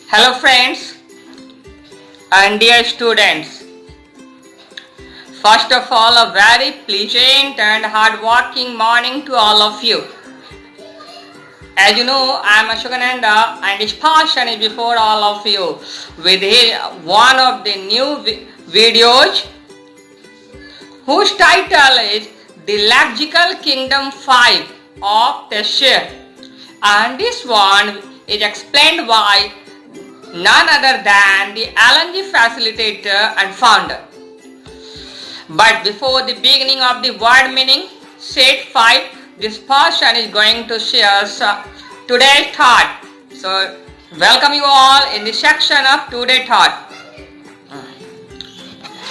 Hello friends and dear students. First of all, a very pleasant and hard-working morning to all of you. As you know, I am Ashokananda and his passion is before all of you with one of the new videos whose title is The Lexical Kingdom 5 of Teshire, and this one is explained by none other than the LNG facilitator and founder. But before the beginning of the word meaning, set 5, this person is going to share today's thought. So, welcome you all in the section of today's thought.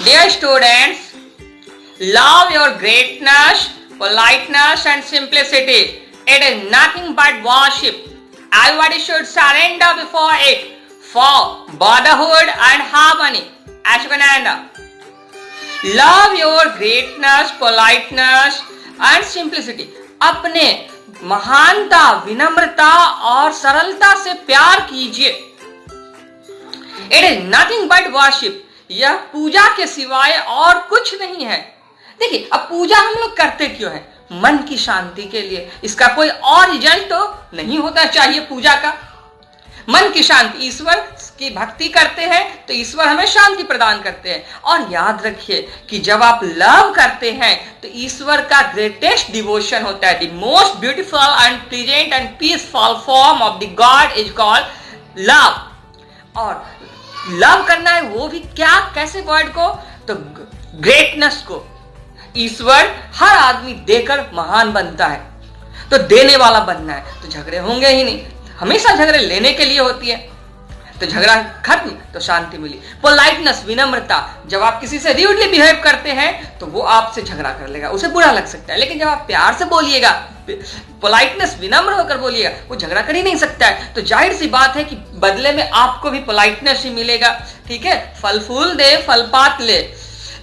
Dear students, love your greatness, politeness and simplicity. It is nothing but worship. Everybody should surrender before it for brotherhood and harmony. Ashokananda. Love your greatness, politeness and simplicity. अपने महानता, विनम्रता और सरलता से प्यार कीजिए. It is nothing but worship. यह पूजा के सिवाय और कुछ नहीं है. देखिए, अब पूजा हम लोग करते क्यों हैं? मन की शांति के लिए. इसका कोई और रिजल्ट तो नहीं होता चाहिए पूजा का. मन की शांति, ईश्वर की भक्ति करते हैं तो ईश्वर हमें शांति प्रदान करते हैं. और याद रखिए कि जब आप लव करते हैं तो ईश्वर का ग्रेटेस्ट डिवोशन होता है. The most beautiful and pleasant and peaceful form of the God is called love. और लव करना है वो भी क्या, कैसे वर्ड को, तो ग्रेटनेस को. ईश्वर हर आदमी देकर महान बनता है, तो देने वाला बनना है. तो झगड़े होंगे ही नहीं. हमेशा झगड़े लेने के लिए होती है. तो झगड़ा खत्म तो शांति मिली. पोलाइटनेस, विनम्रता. जब आप किसी से र्यूडली बिहेव करते हैं तो वो आपसे झगड़ा कर लेगा, उसे बुरा लग सकता है. लेकिन जब आप प्यार से बोलिएगा, पोलाइटनेस, विनम्र होकर बोलिएगा, वो झगड़ा कर ही नहीं सकता है. तो जाहिर सी बात है कि बदले में आपको भी पोलाइटनेस ही मिलेगा. ठीक है. फल फूल दे फल पात ले,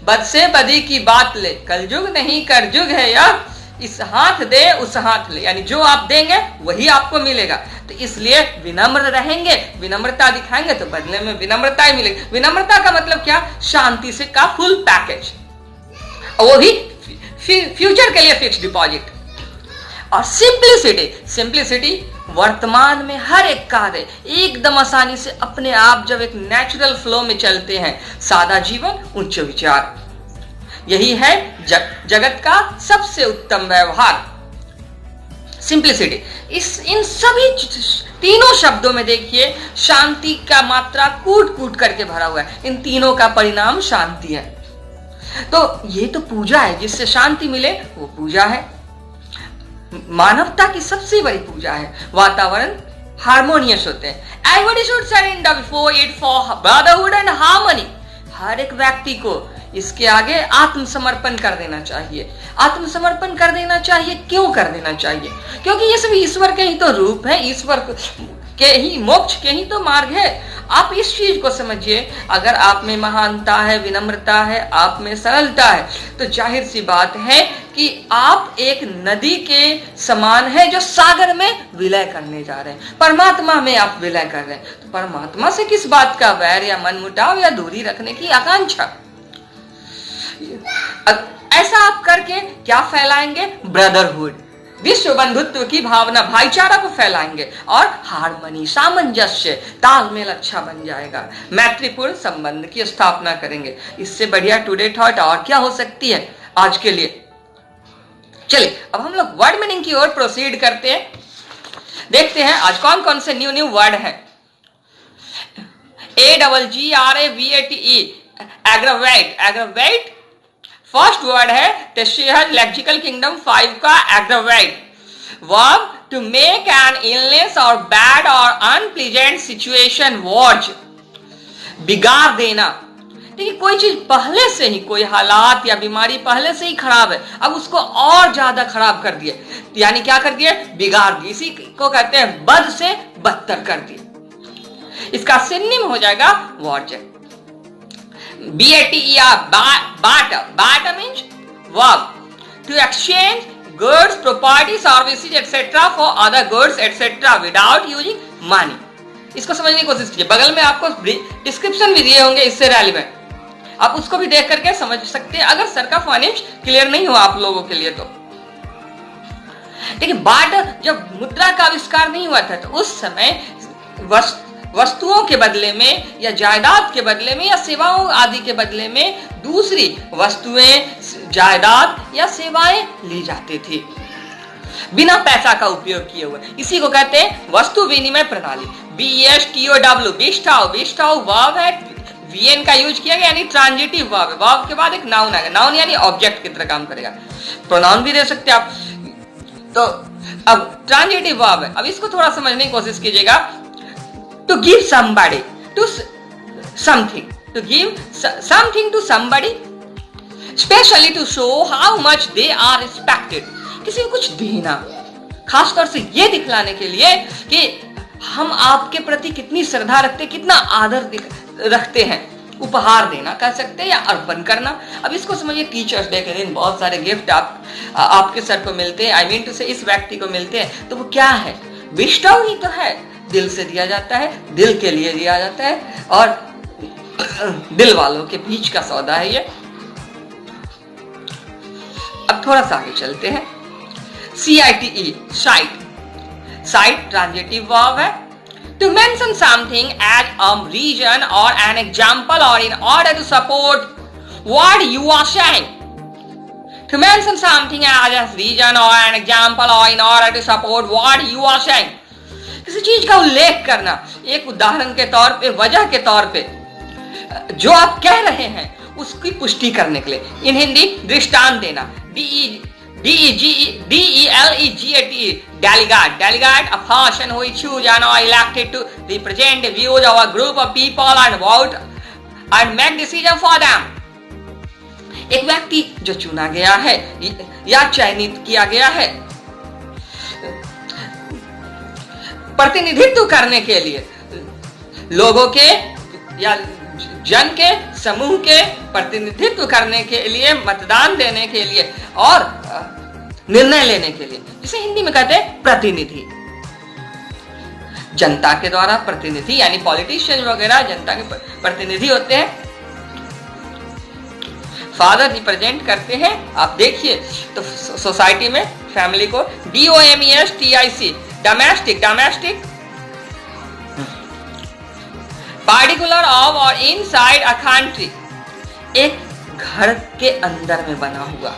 बद से बदी की बात ले, कलयुग नहीं करजुग है यार, इस हाथ दे उस हाथ ले. यानी जो आप देंगे वही आपको मिलेगा. तो इसलिए विनम्र रहेंगे, विनम्रता दिखाएंगे तो बदले में विनम्रता ही मिलेगी. विनम्रता का मतलब क्या? शांति से का फुल पैकेज, वो भी फ्यूचर के लिए फिक्स डिपॉजिट. और सिंप्लिसिटी वर्तमान में हर एक कार्य एकदम आसानी से अपने आप जब एक नेचुरल फ्लो में चलते हैं. सादा जीवन, उच्च विचार, यही है जगत का सबसे उत्तम व्यवहार. सिंप्लिसिटी. इन सभी तीनों शब्दों में देखिए शांति का मात्रा कूट कूट करके भरा हुआ है. इन तीनों का परिणाम शांति है. तो ये तो पूजा है, जिससे शांति मिले वो पूजा है. मानवता की सबसे बड़ी पूजा है. वातावरण हार्मोनियस होते हैं. Everybody should surrender before it for brotherhood and harmony. हर एक व्यक्ति को इसके आगे आत्मसमर्पण कर देना चाहिए. आत्मसमर्पण कर देना चाहिए. क्यों कर देना चाहिए? क्योंकि ये सब ईश्वर के ही तो रूप है, ईश्वर के ही, मोक्ष के ही तो मार्ग है. आप इस चीज को समझिए. अगर आप में महानता है, विनम्रता है, आप में सरलता है, तो जाहिर सी बात है कि आप एक नदी के समान है जो सागर में विलय करने जा रहे हैं. परमात्मा में आप विलय कर रहे हैं. तो परमात्मा से किस बात का वैर या मनमुटाव या दूरी रखने की आकांक्षा? ऐसा आप करके क्या फैलाएंगे? ब्रदरहुड, विश्व बंधुत्व की भावना, भाईचारा को फैलाएंगे. और हार्मनी, सामंजस्य, तालमेल अच्छा बन जाएगा. मैत्रीपूर्ण संबंध की स्थापना करेंगे. इससे बढ़िया टुडे थॉट और क्या हो सकती है आज के लिए? चलिए अब हम लोग वर्ड मीनिंग की ओर प्रोसीड करते हैं. देखते हैं आज कौन कौन से न्यू वर्ड है. AGGRAVATE, aggravate. Aggravate first word है टेशियर लेक्सिकल किंगडम 5 का. Aggravate verb to make an illness or bad or unpleasant situation worse. बिगाड़ देना. देखिए, कोई चीज पहले से ही, कोई हालात या बीमारी पहले से ही खराब है, अब उसको और ज्यादा खराब कर दिए. यानी क्या कर दिए? बिगाड़ दिए. इसी को कहते हैं बद से बदतर कर दिए. इसका सिनोनिम हो जाएगा verge. BATER, barter means verb to exchange goods, property, services, etc. for other goods, etc. without using money. इसको समझने की कोशिश कीजिए। बगल में आपको डिस्क्रिप्शन भी दिए होंगे इससे रेलिवेंट, आप उसको भी देख करके समझ सकते हैं अगर सर का फोनेम्स क्लियर नहीं हुआ आप लोगों के लिए तो। देखिए बार्टर, जब मुद्रा का आविष्कार नहीं हुआ था तो उस समय वस्तुओं के बदले में या जायदाद के बदले में या सेवाओं आदि के बदले में दूसरी वस्तुएं, जायदाद या सेवाएं ली जाती थी बिना पैसा का उपयोग किए हुए। इसी को कहते हैं वस्तु विनिमय प्रणाली। BSTOW, बिस्टाओ वर्ब है, VN का यूज किया गया यानी ट्रांजिटिव वर्ब है। वर्ब के बाद एक नाउन आएगा, नाउन यानी ऑब्जेक्ट की तरह काम करेगा। प्रोनाउन भी दे सकते हैं आप। तो अब ट्रांजिटिव वर्ब है, अब इसको थोड़ा समझने की कोशिश कीजिएगा। To give somebody to something, to give something to somebody, especially to show how much they are respected. किसी को कुछ देना, खासतौर से ये दिखलाने के लिए कि हम आपके प्रति कितनी श्रद्धा रखते, कितना आदर रखते हैं। उपहार देना कह सकते हैं या अर्पण करना। अब इसको समझिए, टीचर्स डे के दिन बहुत सारे गिफ्ट आपके सर को मिलते हैं, आई मीन टू से इस व्यक्ति को मिलते हैं, तो वो क्या है? बिस्टाओ ही तो है, दिल से दिया जाता है, दिल के लिए दिया जाता है और दिल वालों के बीच का सौदा है ये। अब थोड़ा सा आगे चलते हैं। CITE, साइट ट्रांजिटिव वर्ब है। To mention something as a reason or an example or in order to support what you are saying. To mention something as a reason or an example or in order to support what you are saying. किसी चीज का उल्लेख करना, एक उदाहरण के तौर पे, वजह के तौर पे जो आप कह रहे हैं उसकी पुष्टि करने के लिए। इन हिंदी दृष्टांत देना, delegate, a person who is chosen or elected to represent the views of a group of people and vote and make decision for them. एक व्यक्ति जो चुना गया है या चयनित किया गया है प्रतिनिधित्व करने के लिए, लोगों के या जन के समूह के प्रतिनिधित्व करने के लिए, मतदान देने के लिए और निर्णय लेने के लिए, जिसे हिंदी में कहते हैं प्रतिनिधि। जनता के द्वारा प्रतिनिधि यानी पॉलिटिशियन वगैरह जनता के प्रतिनिधि होते हैं। फादर रिप्रेजेंट करते हैं। आप देखिए तो सोसाइटी में फैमिली को DOMESTIC, डोमेस्टिक, पार्टिकुलर ऑफ और इनसाइड अ कंट्री, एक घर के अंदर में बना हुआ,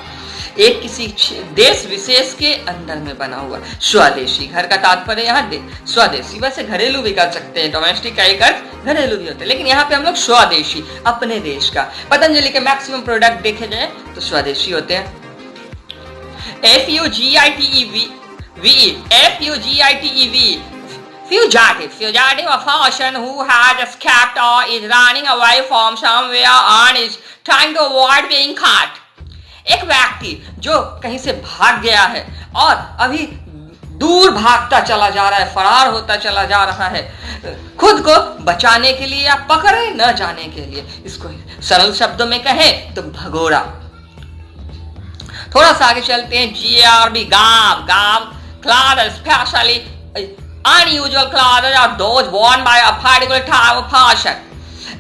एक किसी देश विशेष के अंदर में बना हुआ। स्वदेशी, घर का तात्पर्य यहाँ स्वदेशी, वैसे घरेलू भी कर सकते हैं, डोमेस्टिक का एक अर्थ घरेलू भी होते हैं, लेकिन यहाँ पे हम लोग स्वदेशी, अपने देश का। पतंजलि के मैक्सिमम प्रोडक्ट देखे जाए तो स्वदेशी होते हैं। FUGITEV, fugitive, a person who has escaped or is running away from somewhere and is trying to avoid being caught. एक व्यक्ति जो कहीं से भाग गया है और अभी दूर भागता चला जा रहा है, फरार होता चला जा रहा है, खुद को बचाने के लिए या पकड़े न जाने के लिए। इसको सरल शब्दों में कहें तो भगोड़ा। थोड़ा सा आगे चलते हैं। GARB, Gao, clothes, especially unusual clothes are those worn by a particular type of person.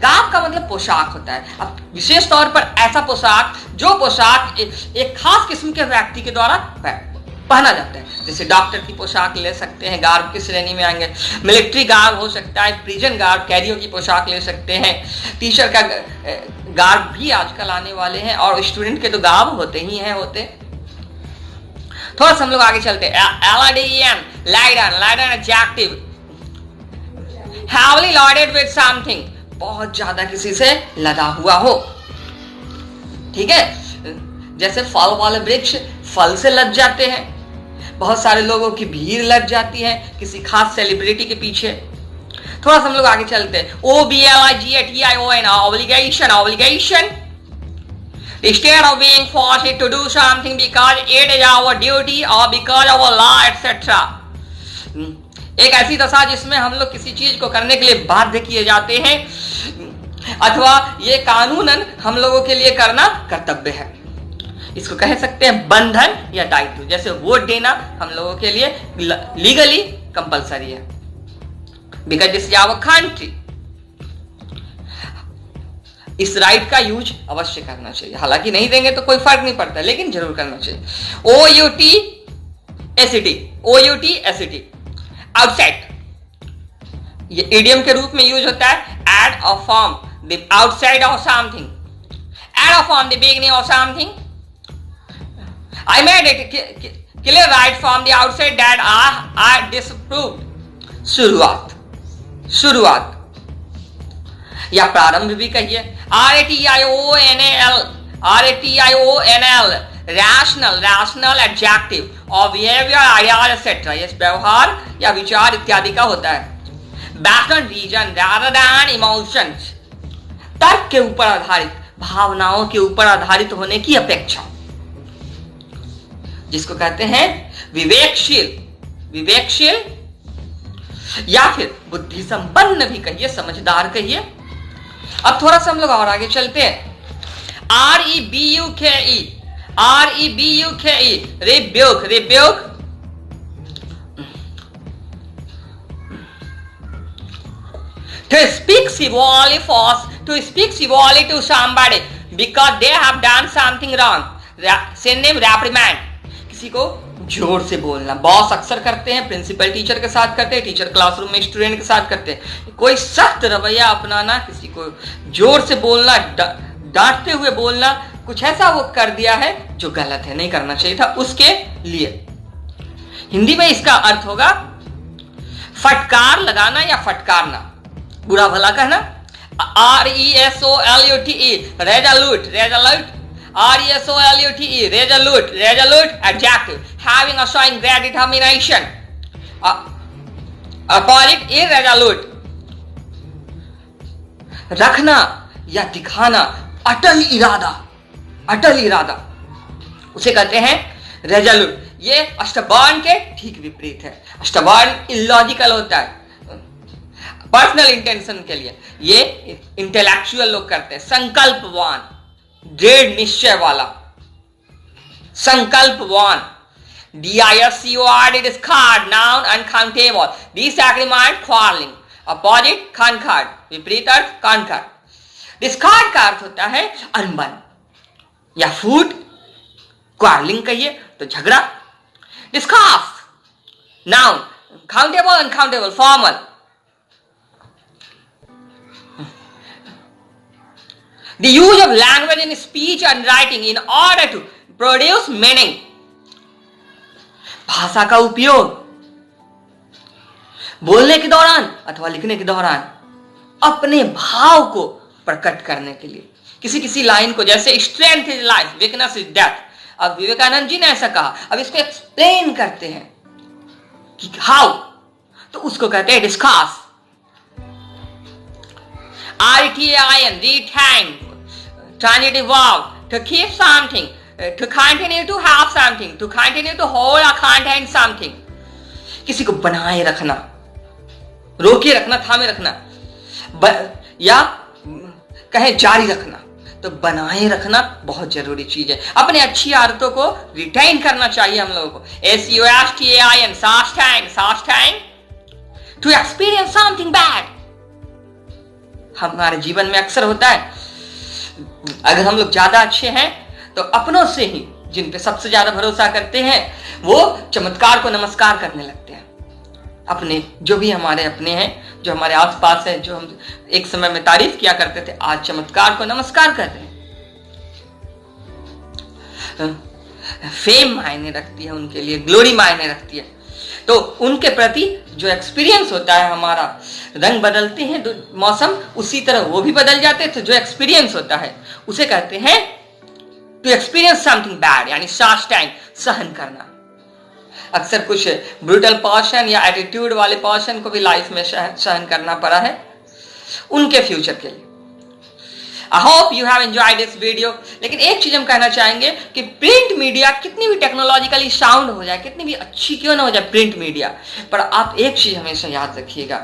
गाव का मतलब पोशाक होता है। अब विशेष तौर पर ऐसा पोशाक जो पोशाक एक खास किस्म के व्यक्ति के द्वारा पहना जाता है। जैसे डॉक्टर की पोशाक ले सकते हैं, गार्ड की श्रेणी में आएंगे। मिलिट्री गार्ड हो सकता है, प्रिजन गार्ड, कैदियों की पोशाक ले सकते हैं। टीचर का गार्ड भी आजकल आने वाले हैं और स्टूडेंट के तो गार्ड होते ही हैं होते। थोड़ा सा हम लोग आगे चलते हैं। लाइडन adjective, heavily loaded with something, बहुत ज्यादा किसी से लदा हुआ हो। ठीक है, जैसे फल वाले वृक्ष फल से लद जाते हैं, बहुत सारे लोगों की भीड़ लग जाती है किसी खास सेलिब्रिटी के पीछे। थोड़ा सा हम लोग आगे चलते हैं। OBLIGATION, obligation, instead of being forced to do something because it is our duty or because of our law etc. एक ऐसी दशा जिसमें हम लोग किसी चीज को करने के लिए बाध्य किए जाते हैं अथवा ये कानूनन हम लोगों के लिए करना कर्तव्य है। इसको कह सकते हैं बंधन या दायित्व। जैसे वोट देना हम लोगों के लिए लीगली कंपलसरी है। Because this is our country. इस राइट का यूज अवश्य करना चाहिए, हालांकि नहीं देंगे तो कोई फर्क नहीं पड़ता, लेकिन जरूर करना चाहिए। OUT आउटसाइड, ये इडियम के रूप में यूज होता है। At a form the outside of something, at a form the beginning of something. I made it clear right from the outside that I disapproved। शुरुआत या प्रारंभ भी कहिए। RATIONL rational adjective or behaviour, idea etcetera, ये व्यवहार या विचार इत्यादि का होता है। Based on reason rather than emotions, तर्क के ऊपर आधारित, भावनाओं के ऊपर आधारित होने की अपेक्षा, जिसको कहते हैं विवेकशील या फिर बुद्धि संपन्न भी कहिए, समझदार कहिए। अब थोड़ा सा हम लोग और आगे चलते हैं। REBUKE rebuke to speak civilly to somebody because they have done something wrong, synonym reprimand, किसी को जोर से बोलना। बॉस अक्सर करते हैं, प्रिंसिपल टीचर के साथ करते हैं, टीचर क्लासरूम में स्टूडेंट के साथ करते हैं। कोई सख्त रवैया अपनाना, किसी को जोर से बोलना, डांटते हुए बोलना, कुछ ऐसा वो कर दिया है जो गलत है, नहीं करना चाहिए था, उसके लिए हिंदी में इसका अर्थ होगा फटकार लगाना या फटकारना, बुरा भला कहना। Resolute adjective having or showing great determination, opposite irresolute, रखना या दिखाना, अटल इरादा, उसे कहते हैं रेजोल्यूट। ये अष्टबर्न के ठीक विपरीत है। अष्टबर्न इलॉजिकल होता है पर्सनल इंटेंशन के लिए, ये इंटेलेक्चुअल लोग करते हैं। संकल्पवान, दृढ़ निश्चय वाला, संकल्पवान। DISCORD discard, noun uncountable, disagreement quarreling, opposite concord, विपरीत अर्थ concord। डिस्कार्ड का अर्थ होता है अनबन या फूट, क्वारलिंग कहिए तो झगड़ा। Discuss, noun, countable uncountable, formal. The use of language in speech and writing in order to produce meaning, भाषा का उपयोग बोलने के दौरान अथवा लिखने के दौरान अपने भाव को प्रकट करने के लिए। किसी लाइन को, जैसे strength is life, weakness is death, अब विवेकानंद जी ने ऐसा कहा, अब इसको एक्सप्लेन करते हैं कि हाउ, तो उसको कहते हैं discuss. RETAIN, retain, transitive verb, to keep something, to continue to have something, to continue to hold or contain something, किसी को बनाए रखना, रोके रखना, थामे रखना, या कहे जारी रखना, तो बनाए रखना बहुत जरूरी चीज है। अपने अच्छी आदतों को रिटेन करना चाहिए हम लोगों को। SUSTAIN, sustain, to experience something bad, हमारे जीवन में अक्सर होता है, अगर हम लोग ज्यादा अच्छे हैं तो अपनों से ही, जिन पे सबसे ज्यादा भरोसा करते हैं, वो चमत्कार को नमस्कार करने लगते हैं। अपने जो भी हमारे अपने हैं, जो हमारे आसपास है, जो हम एक समय में तारीफ किया करते थे, आज चमत्कार को नमस्कार कर रहे हैं। फेम मायने रखती है उनके लिए, ग्लोरी मायने रखती है। तो उनके प्रति जो एक्सपीरियंस होता है हमारा, रंग बदलते हैं मौसम, उसी तरह वो भी बदल जाते हैं। तो जो एक्सपीरियंस होता है उसे कहते हैं टू एक्सपीरियंस समथिंग बैड, यानी सस्टेन, सहन करना। अक्सर कुछ ब्रूटल पर्सन या एटीट्यूड वाले पर्सन को भी लाइफ में सहन करना पड़ा है उनके फ्यूचर के लिए। I hope you have enjoyed this video. लेकिन एक चीज हम कहना चाहेंगे कि प्रिंट मीडिया कितनी भी टेक्नोलॉजिकली साउंड हो जाए, कितनी भी अच्छी क्यों ना हो जाए प्रिंट मीडिया, पर आप एक चीज हमेशा याद रखिएगा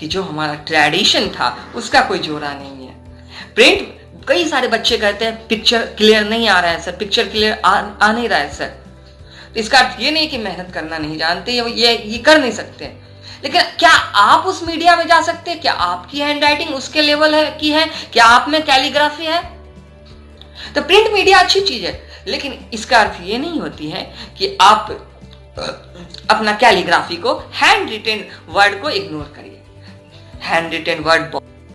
कि जो हमारा ट्रेडिशन था उसका कोई जोड़ा नहीं है। प्रिंट, कई सारे बच्चे कहते हैं पिक्चर क्लियर नहीं आ रहा है सर, पिक्चर क्लियर आ नहीं रहा है सर। तो इसका अर्थ ये नहीं कि मेहनत करना नहीं जानते, ये कर नहीं सकते, लेकिन क्या आप उस मीडिया में जा सकते हैं? क्या आपकी हैंडराइटिंग उसके लेवल है की है? क्या आप में कैलीग्राफी है? तो प्रिंट मीडिया अच्छी चीज है, लेकिन इसका अर्थ ये नहीं होती है कि आप अपना कैलीग्राफी को, हैंड रिटेन वर्ड को इग्नोर करिए। Hand retain word